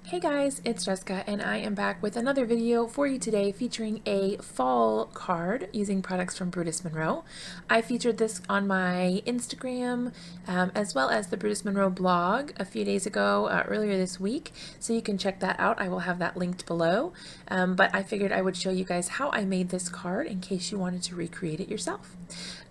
Hey guys, it's Jessica and I am back with another video for you today featuring a fall card using products from Brutus Monroe. I featured this on my Instagram as well as the Brutus Monroe blog a few days ago, earlier this week, so you can check that out. I will have that linked below, but I figured I would show you guys how I made this card in case you wanted to recreate it yourself.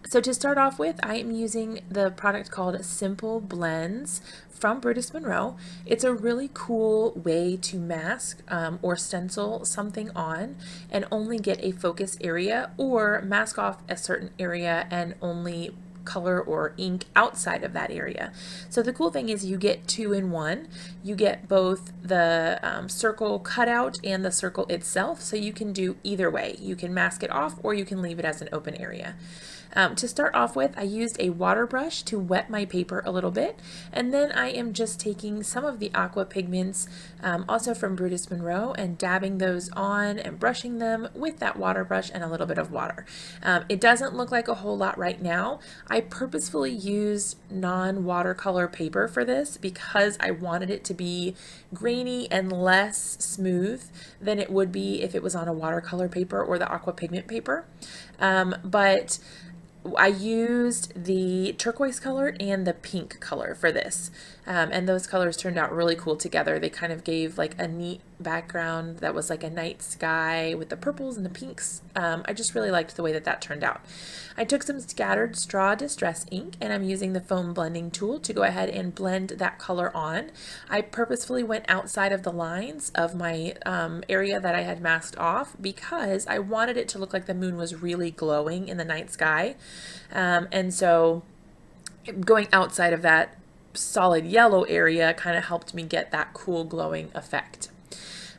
So to start off with, I am using the product called Simple Blends from Brutus Monroe. It's a really cool way to mask or stencil something on and only get a focus area, or mask off a certain area and only color or ink outside of that area. So the cool thing is you get two in one. You get both the circle cutout and the circle itself, so you can do either way. You can mask it off or you can leave it as an open area. To start off with, I used a water brush to wet my paper a little bit, and then I am just taking some of the Aqua Pigments, also from Brutus Monroe, and dabbing those on and brushing them with that water brush and a little bit of water. It doesn't look like a whole lot right now. I purposefully used non-watercolor paper for this because I wanted it to be grainy and less smooth than it would be if it was on a watercolor paper or the Aqua Pigment paper. But I used the turquoise color and the pink color for this, and those colors turned out really cool together. They kind of gave like a neat background that was like a night sky with the purples and the pinks. I just really liked the way that that turned out. I took some scattered straw distress ink and I'm using the foam blending tool to go ahead and blend that color on. I purposefully went outside of the lines of my area that I had masked off because I wanted it to look like the moon was really glowing in the night sky. And so going outside of that solid yellow area kind of helped me get that cool glowing effect.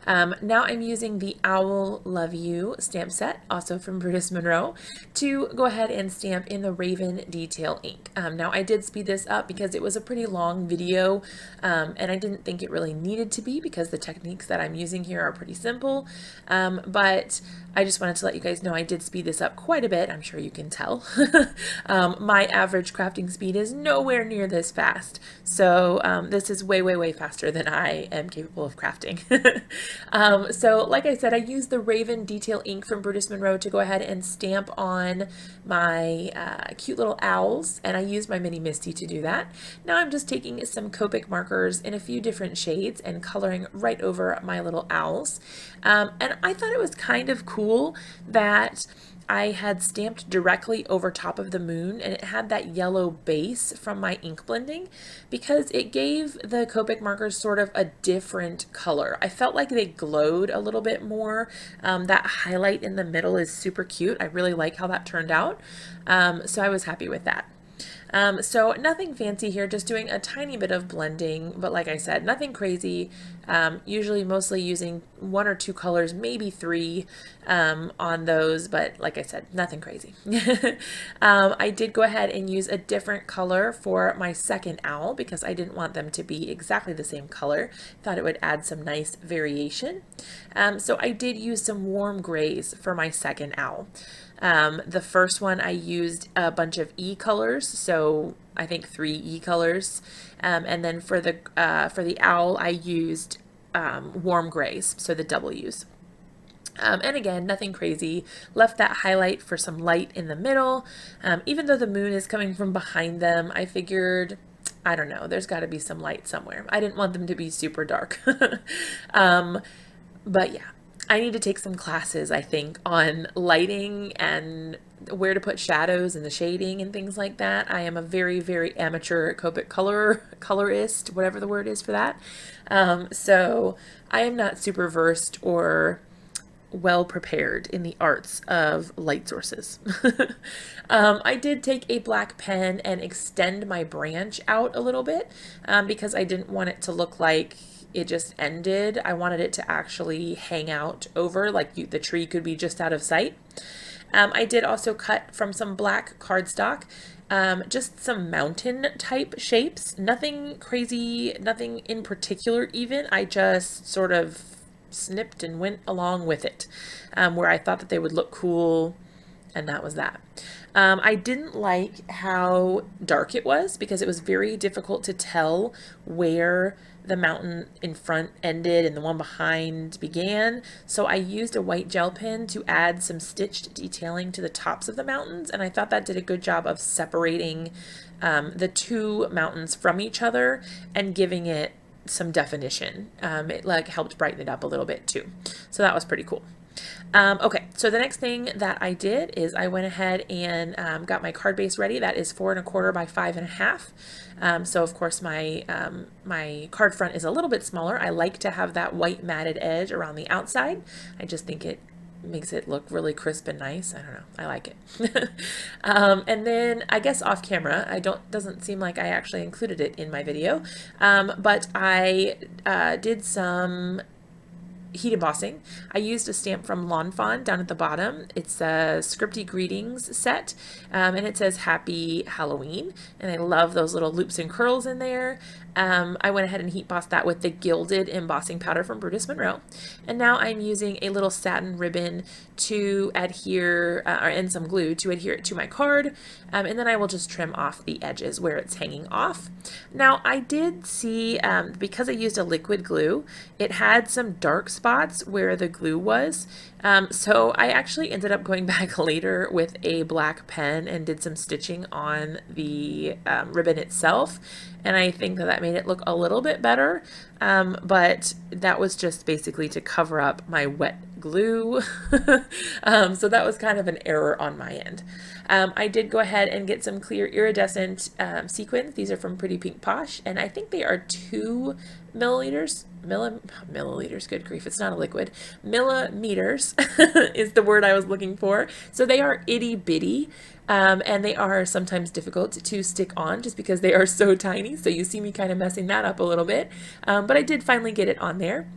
Now I'm using the Owl Love You stamp set, also from Brutus Monroe, to go ahead and stamp in the Raven Detail ink. Now I did speed this up because it was a pretty long video, and I didn't think it really needed to be because the techniques that I'm using here are pretty simple, but I just wanted to let you guys know I did speed this up quite a bit. I'm sure you can tell. My average crafting speed is nowhere near this fast, so this is way, way, way faster than I am capable of crafting. So like I said, I used the Raven Detail ink from Brutus Monroe to go ahead and stamp on my cute little owls, and I used my mini Misty to do that. Now I'm just taking some Copic markers in a few different shades and coloring right over my little owls. And I thought it was kind of cool that I had stamped directly over top of the moon and it had that yellow base from my ink blending because it gave the Copic markers sort of a different color. I felt like they glowed a little bit more. That highlight in the middle is super cute. I really like how that turned out. So I was happy with that. So nothing fancy here, just doing a tiny bit of blending, but like I said, nothing crazy. Usually mostly using one or two colors, maybe three on those, but like I said, nothing crazy. I did go ahead and use a different color for my second owl because I didn't want them to be exactly the same color. Thought it would add some nice variation. So I did use some warm grays for my second owl. The first one I used a bunch of E colors, so I think 3 E colors, and then for the owl I used warm grays, so the W's. And again, nothing crazy. Left that highlight for some light in the middle. Even though the moon is coming from behind them, I figured, I don't know, there's got to be some light somewhere. I didn't want them to be super dark. But yeah. I need to take some classes, I think, on lighting and where to put shadows and the shading and things like that. I am a very, very amateur Copic colorist, whatever the word is for that. So I am not super versed or well prepared in the arts of light sources. I did take a black pen and extend my branch out a little bit because I didn't want it to look like it just ended. I wanted it to actually hang out over, like the tree could be just out of sight. I did also cut from some black cardstock, just some mountain type shapes, nothing crazy, nothing in particular even. I just sort of snipped and went along with it, where I thought that they would look cool, and that was that. I didn't like how dark it was because it was very difficult to tell where the mountain in front ended and the one behind began. So I used a white gel pen to add some stitched detailing to the tops of the mountains, and I thought that did a good job of separating the two mountains from each other and giving it some definition. It like helped brighten it up a little bit too. So that was pretty cool. Okay, so the next thing that I did is I went ahead and got my card base ready. That is 4 1/4 by 5 1/2. So of course my my card front is a little bit smaller. I like to have that white matted edge around the outside. I just think it makes it look really crisp and nice. I don't know. I like it. And then I guess off camera, doesn't seem like I actually included it in my video, but I did some heat embossing. I used a stamp from Lawn Fawn down at the bottom. It's a Scripty Greetings set, and it says Happy Halloween, and I love those little loops and curls in there. I went ahead and heat embossed that with the gilded embossing powder from Brutus Monroe, and now I'm using a little satin ribbon to adhere, and some glue to adhere it to my card, and then I will just trim off the edges where it's hanging off. Now I did see, because I used a liquid glue, it had some dark spots where the glue was, so I actually ended up going back later with a black pen and did some stitching on the ribbon itself, and I think that made it look a little bit better, but that was just basically to cover up my wet glue. So that was kind of an error on my end. I did go ahead and get some clear iridescent sequins. These are from Pretty Pink Posh, and I think they are 2 milliliters. Milliliters, good grief, it's not a liquid. Millimeters is the word I was looking for. So they are itty bitty, and they are sometimes difficult to stick on just because they are so tiny. So you see me kind of messing that up a little bit, but I did finally get it on there.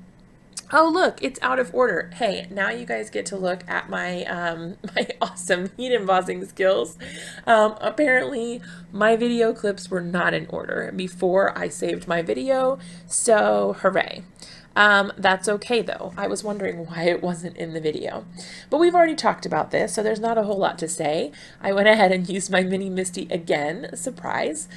Oh, look, it's out of order. Hey, now you guys get to look at my my awesome heat embossing skills. Apparently, my video clips were not in order before I saved my video, so hooray. That's okay though. I was wondering why it wasn't in the video. But we've already talked about this, so there's not a whole lot to say. I went ahead and used my mini Misty again, surprise,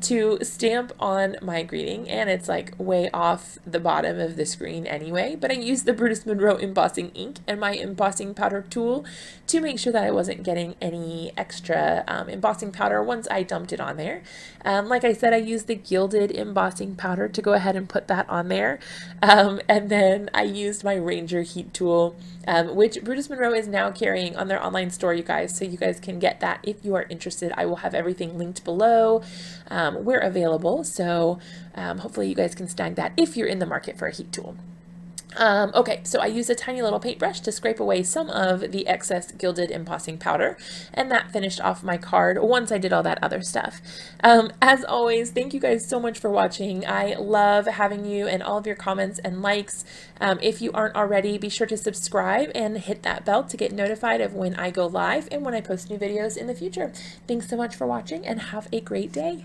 to stamp on my greeting, and it's like way off the bottom of the screen anyway, but I used the Brutus Monroe embossing ink and my embossing powder tool to make sure that I wasn't getting any extra embossing powder once I dumped it on there. Like I said, I used the gilded embossing powder to go ahead and put that on there. And then I used my Ranger heat tool, which Brutus Monroe is now carrying on their online store, you guys, so you guys can get that if you are interested. I will have everything linked below where available, so hopefully you guys can snag that if you're in the market for a heat tool. Okay, so I used a tiny little paintbrush to scrape away some of the excess gilded embossing powder, and that finished off my card once I did all that other stuff. As always, thank you guys so much for watching. I love having you and all of your comments and likes. If you aren't already, be sure to subscribe and hit that bell to get notified of when I go live and when I post new videos in the future. Thanks so much for watching, and have a great day.